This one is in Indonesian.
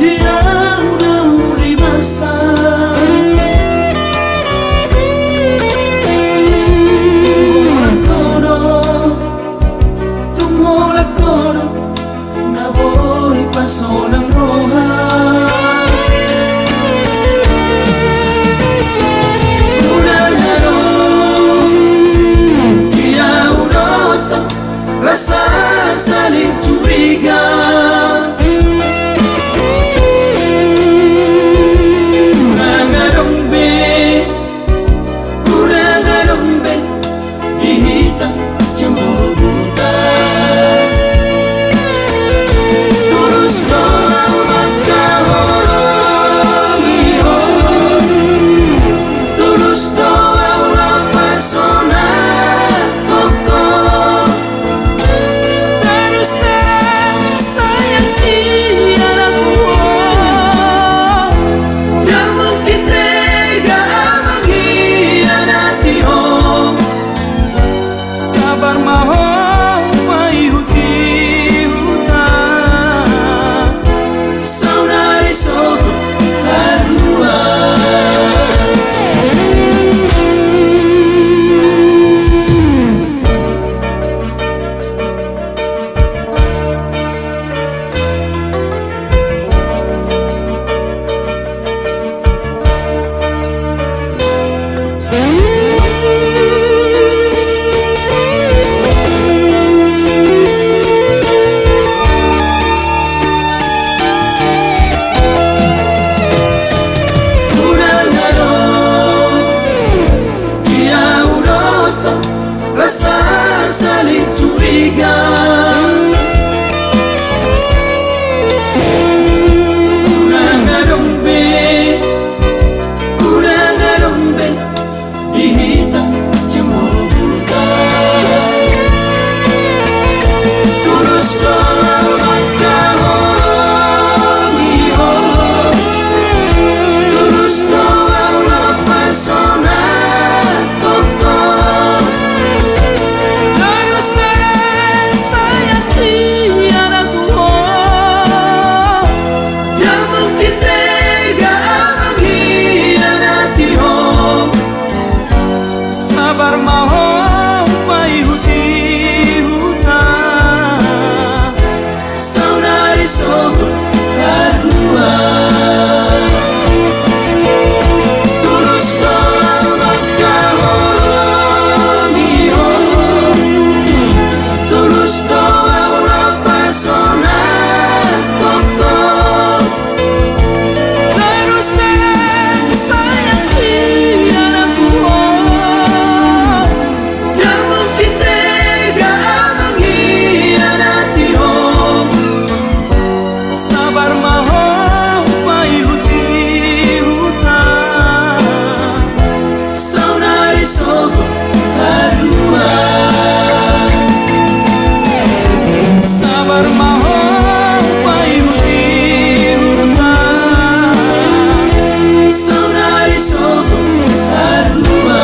dia udah mulai basah. Tumhola kodo na boy paso ng roha. Udah ngaro dia udah rasa saling curiga. Udah ngarombe dihitam cemburu buta. Terus doa maka holongi hon, terus doa ulah pesona koko. Terus terang sayang tiada kuat, jamu kita gak mengkhianati hon. Sabar mahal maihuti hutan, saudari sogo harua. Rasa saling curiga. Udah ngarombe dihitam cemburu buta. Terus doa maka holongi hon, terus doa ulah pesona koko. Terus terang sayang tiada kuat, jamu kita gak mengkhianati hon. Sabar mahal maihuti hutan, saudari sogo harua. Terus doa maka holongi hon, terus doa ulah pesona koko. Terus terang sayang tiada kuat, jamu kita gak mengkhianati hon. Sabar mahal maihuti hutan, saudari sogo harua. Sabar mahal maihuti hutan, saudari sogo harua.